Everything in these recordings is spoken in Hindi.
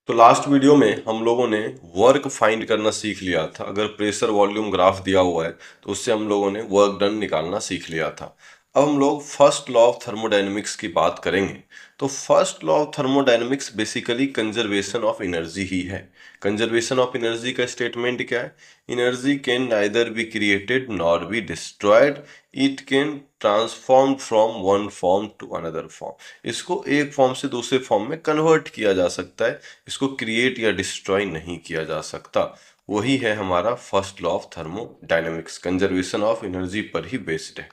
तो लास्ट वीडियो में हम लोगों ने वर्क फाइंड करना सीख लिया था। अगर प्रेशर वॉल्यूम ग्राफ दिया हुआ है तो उससे हम लोगों ने वर्क डन निकालना सीख लिया था। अब हम लोग फर्स्ट लॉ ऑफ थर्मोडायनेमिक्स की बात करेंगे। तो first law of thermodynamics basically conservation of energy ही है। कंजर्वेशन ऑफ एनर्जी का स्टेटमेंट क्या है? Energy can neither be created nor be destroyed, it can transform from one form to another form. इसको एक फॉर्म से दूसरे फॉर्म में कन्वर्ट किया जा सकता है, इसको क्रिएट या डिस्ट्रॉय नहीं किया जा सकता। वही है हमारा first law of thermodynamics, conservation of energy पर ही बेस्ड है।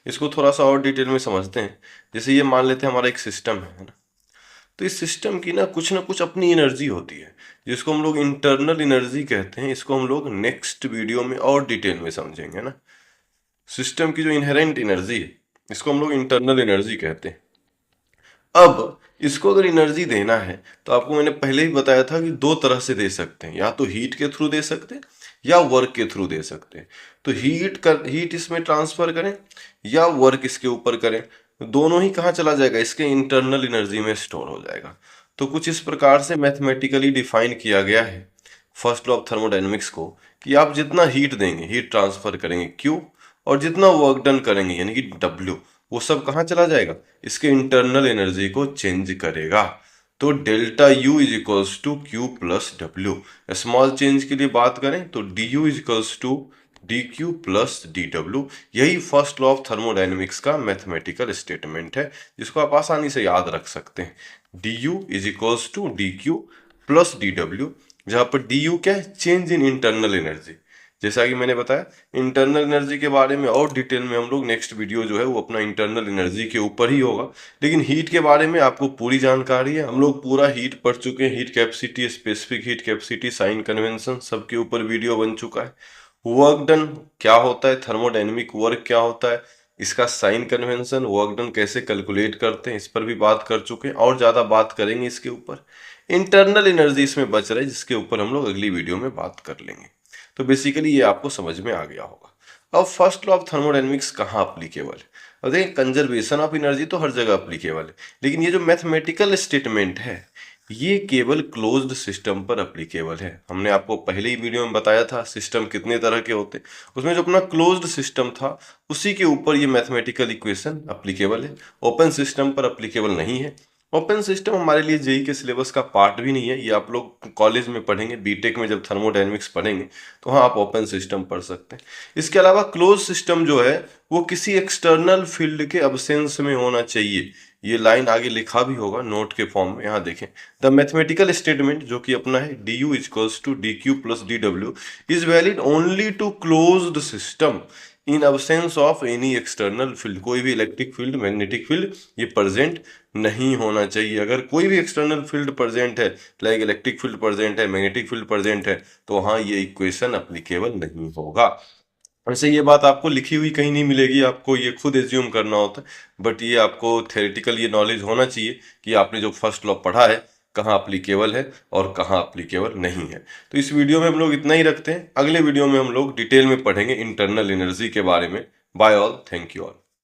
इसको थोड़ा सा और डिटेल में समझते हैं। जैसे ये मान लेते हैं हमारा एक सिस्टम है ना, तो इस सिस्टम की ना कुछ अपनी एनर्जी होती है जिसको हम लोग इंटरनल एनर्जी कहते हैं। इसको हम लोग नेक्स्ट वीडियो में और डिटेल में समझेंगे ना। सिस्टम की जो इनहेरेंट एनर्जी है इसको हम लोग इंटरनल एनर्जी कहते हैं। अब इसको अगर एनर्जी देना है तो आपको मैंने पहले ही बताया था कि दो तरह से दे सकते हैं, या तो हीट के थ्रू दे सकते हैं या वर्क के थ्रू दे सकते हैं। तो हीट इसमें ट्रांसफर करें या वर्क इसके ऊपर करें, दोनों ही कहाँ चला जाएगा? इसके इंटरनल एनर्जी में स्टोर हो जाएगा। तो कुछ इस प्रकार से मैथमेटिकली डिफाइन किया गया है फर्स्ट लॉ ऑफ थर्मोडायनेमिक्स को कि आप जितना हीट देंगे, हीट ट्रांसफर करेंगे Q, और जितना वर्क डन करेंगे यानी कि W, वो सब कहाँ चला जाएगा? इसके इंटरनल एनर्जी को चेंज करेगा। तो delta U is equals to Q plus W। Small change के लिए बात करें तो DU is equals to DQ plus DW। यही फर्स्ट लॉ ऑफ थर्मोडायनेमिक्स का मैथमेटिकल स्टेटमेंट है जिसको आप आसानी से याद रख सकते हैं। DU is equals to DQ plus DW, जहां पर DU क्या है? Change in internal energy. जैसा कि मैंने बताया, इंटरनल एनर्जी के बारे में और डिटेल में हम लोग नेक्स्ट वीडियो जो है वो अपना इंटरनल एनर्जी के ऊपर ही होगा। लेकिन हीट के बारे में आपको पूरी जानकारी है, हम लोग पूरा हीट पढ़ चुके हैं। Heat capacity, specific heat capacity, sign convention, सबके ऊपर वीडियो बन चुका है। वर्क डन क्या होता है, थर्मोडायनेमिक वर्क क्या होता है, इसका साइन कन्वेंशन, वर्क डन कैसे कैलकुलेट करते हैं, इस पर भी बात कर चुके हैं और ज़्यादा बात करेंगे इसके ऊपर। इंटरनल एनर्जी इसमें बच रहा है जिसके ऊपर हम लोग अगली वीडियो में बात कर लेंगे। तो बेसिकली ये आपको समझ में आ गया होगा। अब फर्स्ट लॉ ऑफ थर्मोडायनेमिक्स कहाँ अप्लीकेबल है? अब देखिए, कंजर्वेशन ऑफ एनर्जी तो हर जगह अप्लीकेबल है, लेकिन ये जो मैथमेटिकल स्टेटमेंट है ये केवल क्लोज्ड सिस्टम पर अप्लीकेबल है। हमने आपको पहले ही वीडियो में बताया था सिस्टम कितने तरह के होते हैं, उसमें जो अपना क्लोज्ड सिस्टम था उसी के ऊपर ये मैथमेटिकल इक्वेशन अप्लीकेबल है। ओपन सिस्टम पर अप्लीकेबल नहीं है। ओपन सिस्टम हमारे लिए जेई के सिलेबस का पार्ट भी नहीं है, ये आप लोग कॉलेज में पढ़ेंगे, बीटेक में जब थर्मोडायनेमिक्स पढ़ेंगे तो हाँ आप ओपन सिस्टम पढ़ सकते हैं। इसके अलावा क्लोज सिस्टम जो है वो किसी एक्सटर्नल फील्ड के अब्सेंस में होना चाहिए। ये लाइन आगे लिखा भी होगा नोट के फॉर्म में, यहाँ देखें। द मैथमेटिकल स्टेटमेंट जो कि अपना है DU equals to DQ plus DW is valid only to closed system in absence of any external field. कोई भी इलेक्ट्रिक फील्ड, मैग्नेटिक फील्ड ये प्रेजेंट नहीं होना चाहिए। अगर कोई भी एक्सटर्नल फील्ड प्रेजेंट है, लाइक इलेक्ट्रिक फील्ड प्रेजेंट है, मैग्नेटिक फील्ड प्रेजेंट है, तो हाँ ये इक्वेशन अप्लीकेबल नहीं होगा। वैसे ये बात आपको लिखी हुई कहीं नहीं मिलेगी, आपको ये खुद एज्यूम करना होता है। बट ये आपको थेरेटिकल ये नॉलेज होना चाहिए कि आपने जो फर्स्ट लॉ पढ़ा है कहाँ अप्लीकेबल है और कहाँ अप्लीकेबल नहीं है। तो इस वीडियो में हम लोग इतना ही रखते हैं। अगले वीडियो में हम लोग डिटेल में पढ़ेंगे इंटरनल एनर्जी के बारे में। Bye all, thank you all.